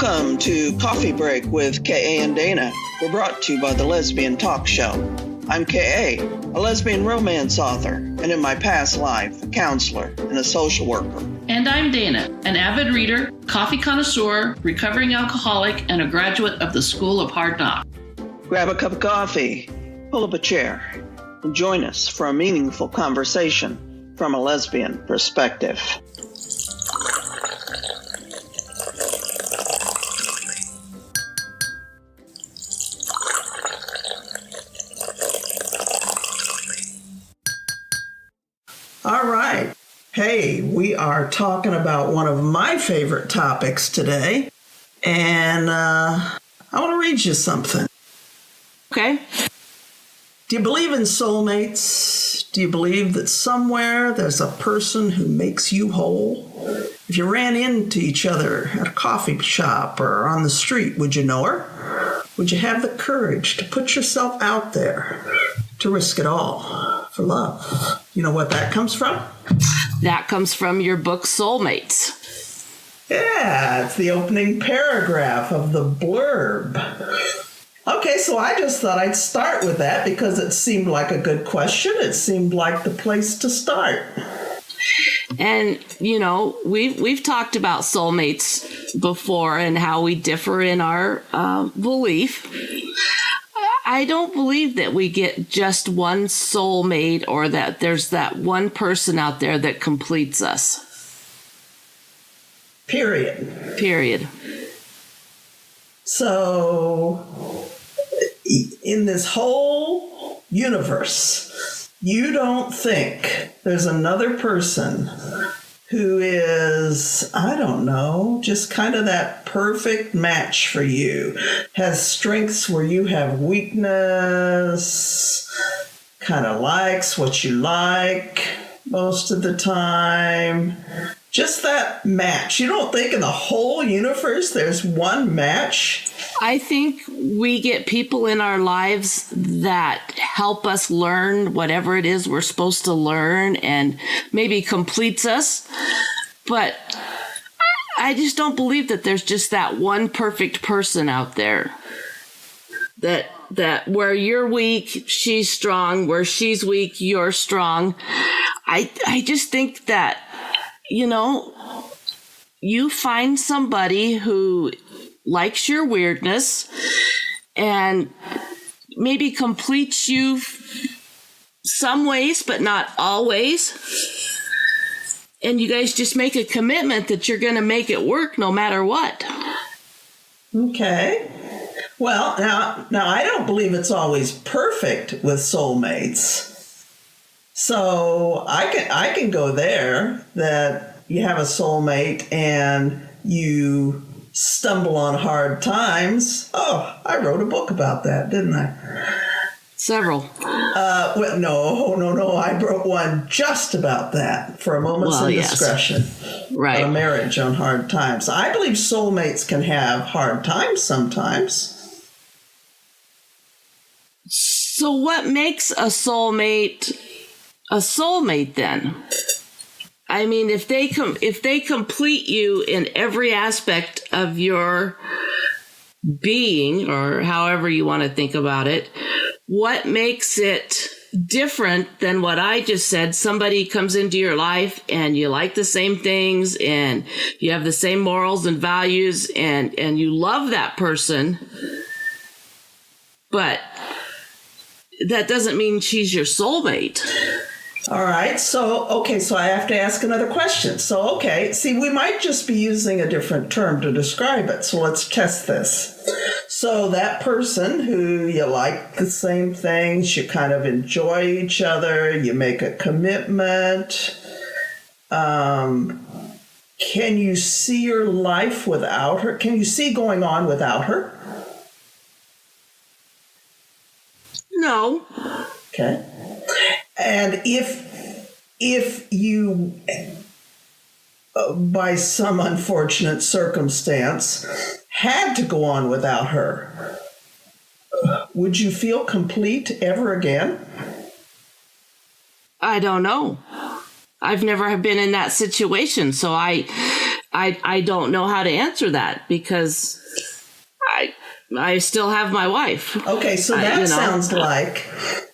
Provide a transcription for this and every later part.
Welcome to Coffee Break with K.A. and Dana. We're brought to you by the Lesbian Talk Show. I'm K.A., a lesbian romance author, and in my past life, a counselor and a social worker. And I'm Dana, an avid reader, coffee connoisseur, recovering alcoholic, and a graduate of the School of Hard Knocks. Grab a cup of coffee, pull up a chair, and join us for a meaningful conversation from a lesbian perspective. All right. Hey, we are talking about one of my favorite topics today, and I want to read you something. Okay. Do you believe in soulmates? Do you believe that somewhere there's a person who makes you whole? If you ran into each other at a coffee shop or on the street, would you know her? Would you have the courage to put yourself out there, to risk it all for love? You know what that comes from? That comes from your book, Soulmates. Yeah, it's the opening paragraph of the blurb. Okay, so I just thought I'd start with that because it seemed like a good question. It seemed like the place to start. And, you know, we've talked about soulmates before and how we differ in our belief. I don't believe that we get just one soulmate or that there's that one person out there that completes us. Period. So, in this whole universe, you don't think there's another person who is, I don't know, just kind of that perfect match for you, has strengths where you have weakness, kind of likes what you like most of the time. Just that match. You don't think in the whole universe there's one match? I think we get people in our lives that help us learn whatever it is we're supposed to learn and maybe completes us. But I just don't believe that there's just that one perfect person out there. That where you're weak, she's strong. Where she's weak, you're strong. I just think that, you know, you find somebody who likes your weirdness and maybe completes you some ways, but not always. And you guys just make a commitment that you're going to make it work no matter what. Okay. Well, now I don't believe it's always perfect with soulmates. So I can go there that you have a soulmate and you stumble on hard times. Oh, I wrote a book about that, didn't I? Several. Well, no. I wrote one just about that, For a Moment's Indiscretion. Yes. Right. A marriage on hard times. I believe soulmates can have hard times sometimes. So what makes a soulmate then? I mean, if they complete you in every aspect of your being, or however you want to think about it, what makes it different than what I just said? Somebody comes into your life and you like the same things and you have the same morals and values and you love that person, but that doesn't mean she's your soulmate. All right. So I have to ask another question. So, we might just be using a different term to describe it. So let's test this. So that person who you like the same things, you kind of enjoy each other, you make a commitment. Can you see your life without her? Can you see going on without her? No. Okay. And if you, by some unfortunate circumstance, had to go on without her, would you feel complete ever again? I don't know. I've never been in that situation, so I I don't know how to answer that because I still have my wife. Okay, so that sounds like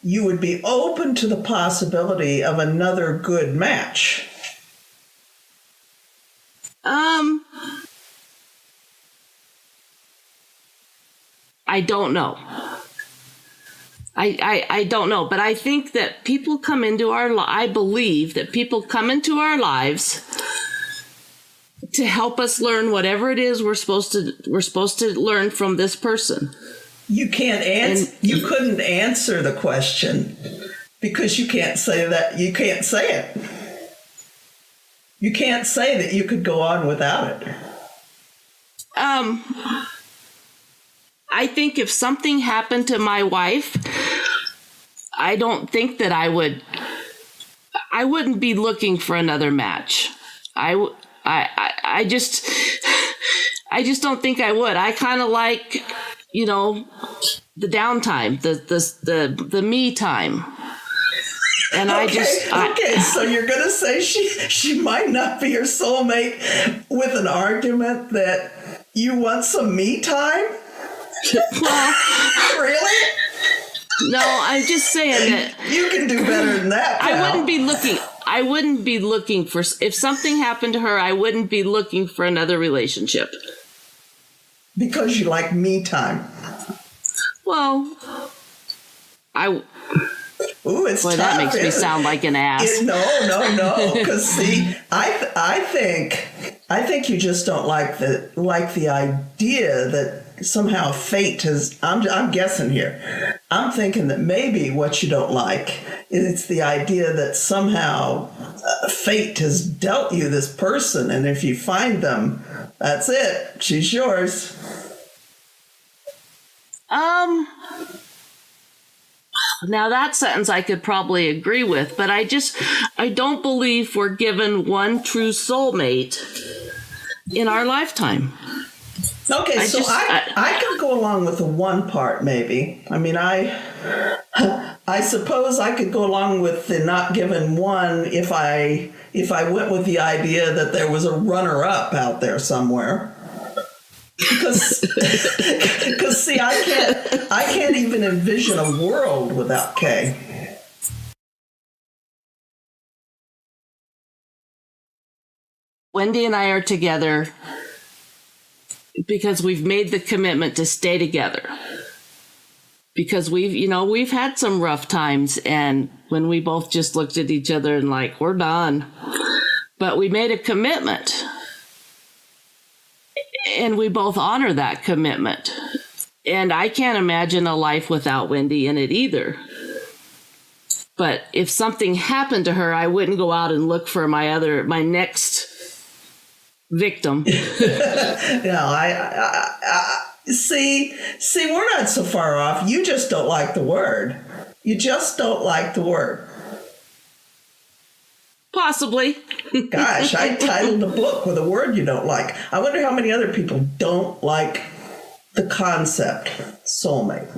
you would be open to the possibility of another good match. I don't know. I don't know, but I think that people come into I believe that people come into our lives to help us learn whatever it is we're supposed to learn from this person. You can't answer. You couldn't answer the question because you can't say that. You can't say it. You can't say that you could go on without it. I think if something happened to my wife, I don't think that I wouldn't be looking for another match. I just don't think I would. I kind of like, the downtime, the me time. And so you're going to say she might not be your soulmate with an argument that you want some me time? Well, really? No, I'm just saying that you can do better than that, pal. I wouldn't be looking for, if something happened to her, I wouldn't be looking for another relationship. Because you like me time. Well, Ooh, it's boy, tough. That makes me sound like an ass. No. Because see, I think you just don't like the idea that somehow fate has. I'm guessing here. I'm thinking that maybe what you don't like is the idea that somehow fate has dealt you this person, and if you find them, that's it. She's yours. Now that sentence I could probably agree with, but I don't believe we're given one true soulmate in our lifetime. Okay, I can go along with the one part maybe. I mean, I suppose I could go along with the not given one if I went with the idea that there was a runner-up out there somewhere. Because see, I can't even envision a world without Kay. Wendy and I are together because we've made the commitment to stay together. Because we've had some rough times, and when we both just looked at each other and like, we're done. But we made a commitment. And we both honor that commitment. And I can't imagine a life without Wendy in it either. But if something happened to her, I wouldn't go out and look for my next victim. No, I see, we're not so far off. You just don't like the word. You just don't like the word. Possibly. Gosh, I titled a book with a word you don't like. I wonder how many other people don't like the concept soulmate.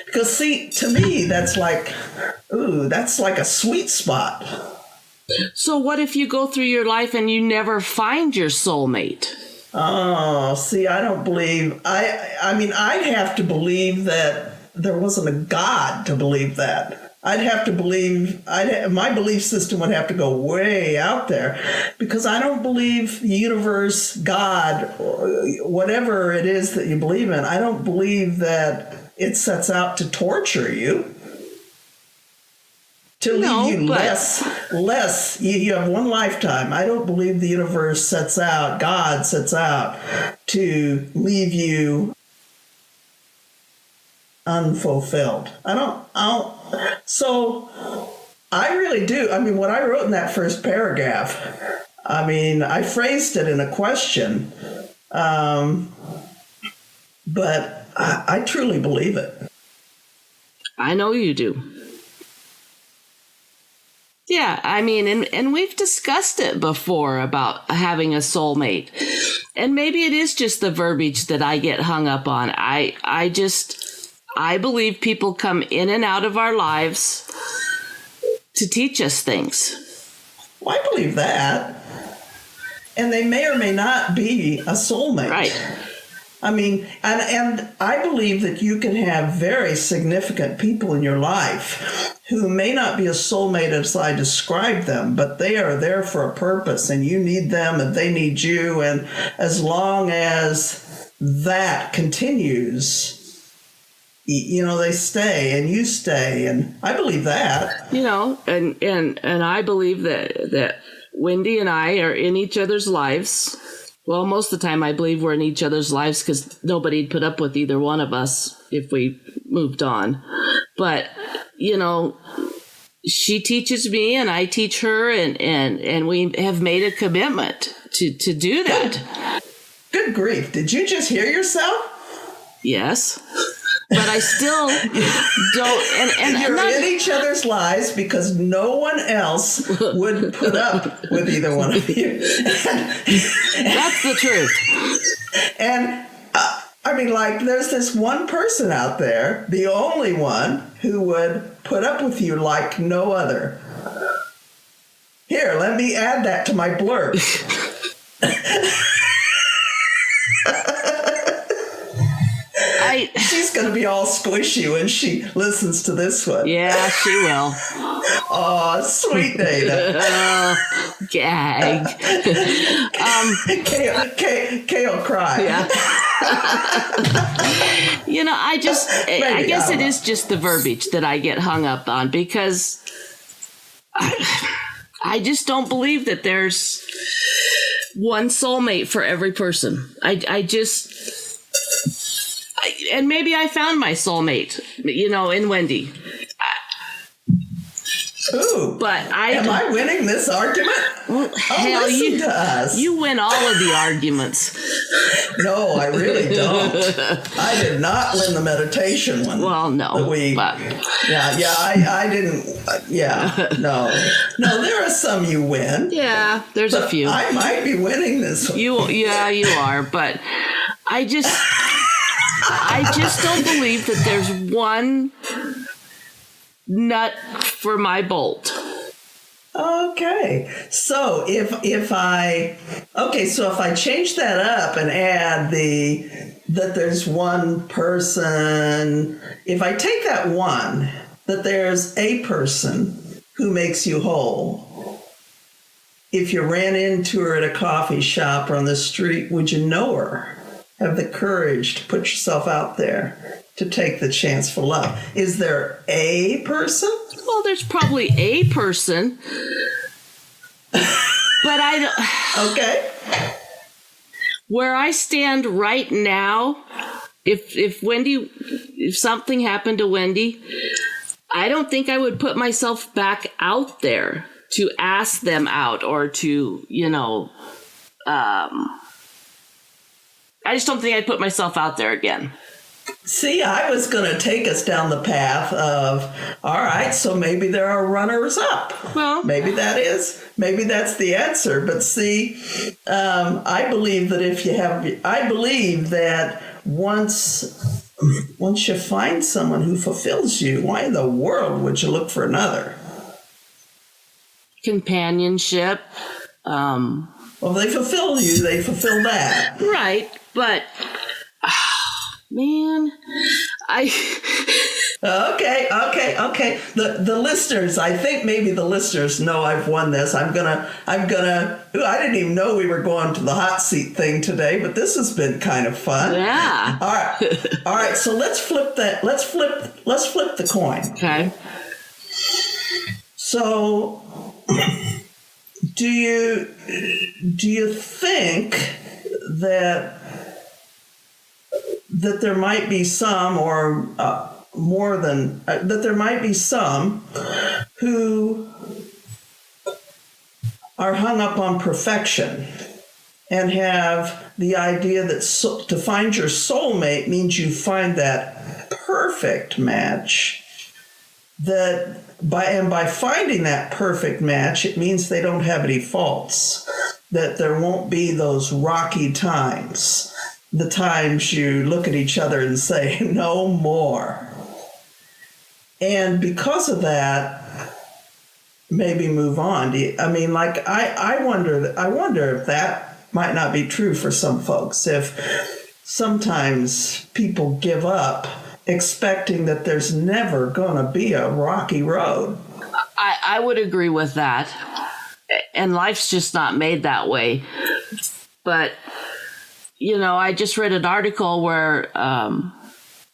Because see, to me, that's like a sweet spot. So what if you go through your life and you never find your soulmate? Oh, see, I don't believe, I mean, I'd have to believe that there wasn't a God to believe that. I'd have to believe, my belief system would have to go way out there, because I don't believe the universe, God, whatever it is that you believe in, I don't believe that it sets out to torture you. To leave you less. You have one lifetime. I don't believe the universe God sets out to leave you unfulfilled. I don't. So I really do. I mean, what I wrote in that first paragraph, I mean, I phrased it in a question, but I truly believe it. I know you do. Yeah, I mean, and we've discussed it before about having a soulmate. And maybe it is just the verbiage that I get hung up on. I believe people come in and out of our lives to teach us things. Well, I believe that. and they may or may not be a soulmate. Right. I mean, and I believe that you can have very significant people in your life who may not be a soulmate as I described them, but they are there for a purpose, and you need them and they need you. And as long as that continues, they stay and you stay. And I believe that. And I believe that Wendy and I are in each other's lives. Well, most of the time I believe we're in each other's lives because nobody'd put up with either one of us if we moved on. But, she teaches me and I teach her, and we have made a commitment to do that. Good grief. Did you just hear yourself? Yes. But I still don't. And you're in each other's lives because no one else would put up with either one of you. That's the truth. And there's this one person out there, the only one, who would put up with you like no other. Here, let me add that to my blurb. She's going to be all squishy when she listens to this one. Yeah, she will. Oh, sweet Dana. Gag. Kay will cry. Yeah. I guess it is just the verbiage that I get hung up on, because I just don't believe that there's one soulmate for every person. And maybe I found my soulmate, in Wendy. Ooh, but am I winning this argument? Well, hell, listen to us. You win all of the arguments. No, I really don't. I did not win the meditation one. Well, no. I didn't. No, there are some you win. Yeah, there's a few. I might be winning this one. You are, but I just don't believe that there's one nut for my bolt. Okay. So if I change that up and add that there's one person, if I take that one, that there's a person who makes you whole. If you ran into her at a coffee shop or on the street, would you know her? Have the courage to put yourself out there to take the chance for love. Is there a person? Well, there's probably a person, but I don't. Okay. Where I stand right now, if something happened to Wendy, I don't think I would put myself back out there to ask them out or to, I just don't think I'd put myself out there again. See, I was going to take us down the path of, all right, so maybe there are runners up. Well, maybe that's the answer. But see, I believe that once you find someone who fulfills you, why in the world would you look for another? Companionship. Well, they fulfill you, they fulfill that. Right, but man, Okay. The listeners, I think maybe the listeners know I've won this. I didn't even know we were going to the hot seat thing today, but this has been kind of fun. Yeah. All right. So let's flip that. Let's flip the coin. Okay. So, do you think that there might be some, or more than that, there might be some who are hung up on perfection and have the idea that to find your soulmate means you find that perfect match, that by finding that perfect match, it means they don't have any faults, that there won't be those rocky times, the times you look at each other and say, no more. And because of that, maybe move on. I wonder if that not be true for some folks. If sometimes people give up expecting that there's never going to be a rocky road. I would agree with that. And life's just not made that way. But, I just read an article where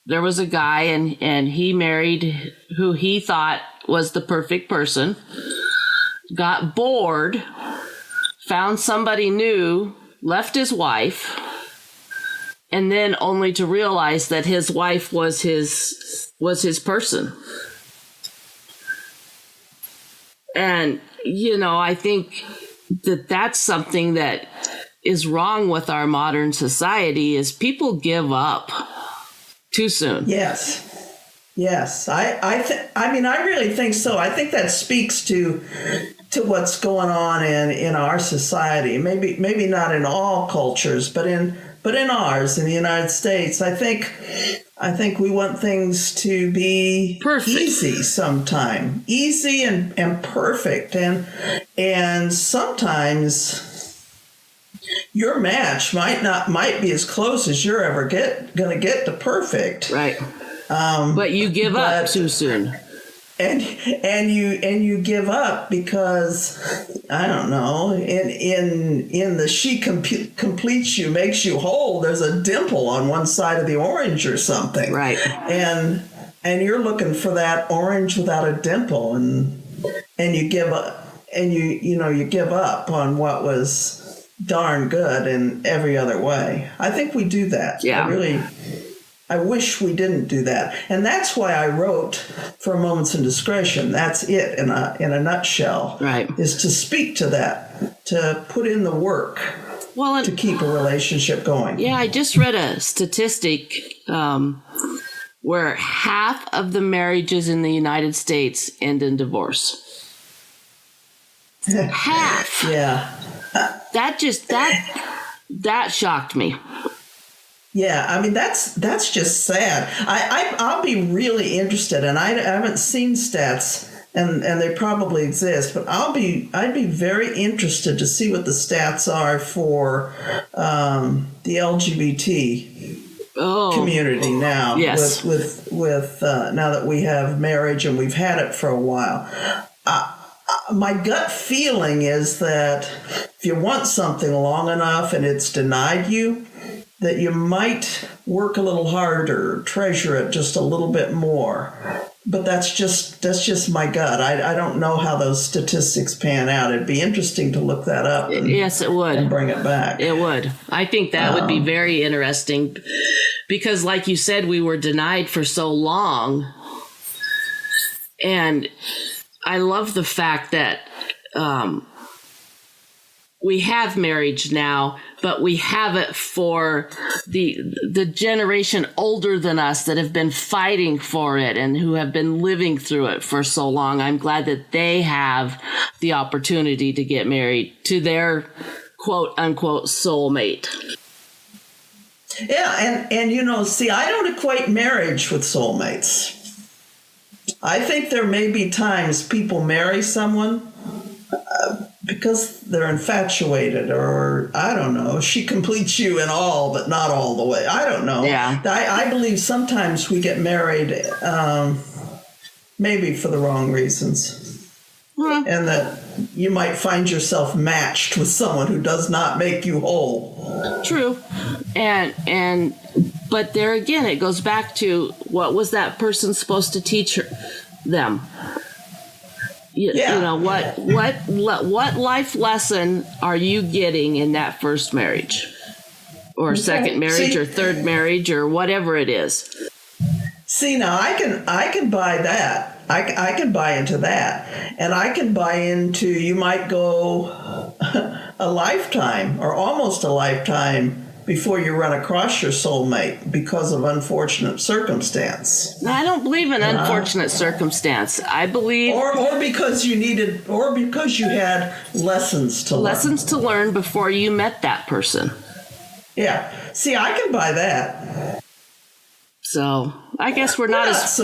there was a guy and he married who he thought was the perfect person, got bored, found somebody new, left his wife, and then only to realize that his wife was his person. And, I think that that's something that is wrong with our modern society is people give up too soon. Yes. I really think so. I think that speaks to what's going on in our society. Maybe not in all cultures, but in ours, in the United States. I think we want things to be perfect. Easy sometime. Easy and perfect. And sometimes your match might be as close as you're ever going to get to perfect. Right. But you give up too soon. And you give up because, I don't know, in the she completes you, makes you whole, there's a dimple on one side of the orange or something. Right. And you're looking for that orange without a dimple, and you give up, and you give up on what was darn good in every other way. I think we do that. Yeah. I wish we didn't do that. And that's why I wrote For a Moment's Indiscretion. That's it in a nutshell. Right. Is to speak to that, to put in the work to keep a relationship going. Yeah, I just read a statistic where half of the marriages in the United States end in divorce. Half. Yeah. That shocked me. Yeah, I mean that's just sad. I'll be really interested, and I haven't seen stats, and they probably exist, but I'd be very interested to see what the stats are for the LGBT community now. Yes. With now that we have marriage and we've had it for a while. My gut feeling is that if you want something long enough and it's denied you, that you might work a little harder, treasure it just a little bit more. But that's just my gut. I don't know how those statistics pan out. It'd be interesting to look that up. Yes, it would. And bring it back. It would. I think that would be very interesting because, like you said, we were denied for so long. And I love the fact that we have marriage now, but we have it for the generation older than us that have been fighting for it and who have been living through it for so long. I'm glad that they have the opportunity to get married to their quote unquote soulmate. Yeah, and see, I don't equate marriage with soulmates. I think there may be times people marry someone because they're infatuated, or I don't know, she completes you in all, but not all the way. I don't know. Yeah. I believe sometimes we get married maybe for the wrong reasons. And that you might find yourself matched with someone who does not make you whole. True. But there again, it goes back to what was that person supposed to teach them? You know, what life lesson are you getting in that first marriage or second marriage or third marriage or whatever it is? See, now I can buy that. I can buy into that. And I can buy into, you might go a lifetime or almost a lifetime before you run across your soulmate because of unfortunate circumstance. No, I don't believe in unfortunate circumstance. I believe... Or because you had lessons to learn. Lessons to learn before you met that person. Yeah. See, I can buy that. So I guess we're not as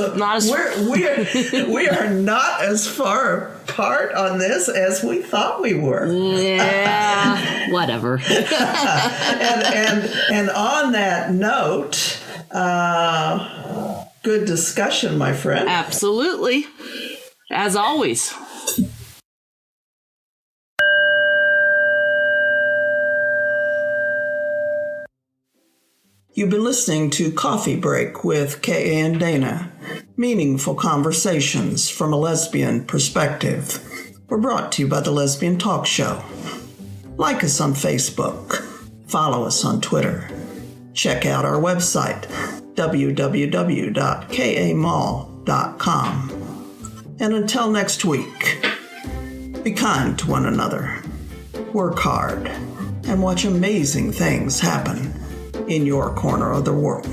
we are not as far apart on this as we thought we were. Yeah, whatever. and on that note, good discussion, my friend. Absolutely, as always. You've been listening to Coffee Break with K.A. and Dana. Meaningful conversations from a lesbian perspective. We're brought to you by the Lesbian Talk Show. Like us on Facebook. Follow us on Twitter. Check out our website, www.kamall.com. And until next week, be kind to one another. Work hard and watch amazing things happen in your corner of the world.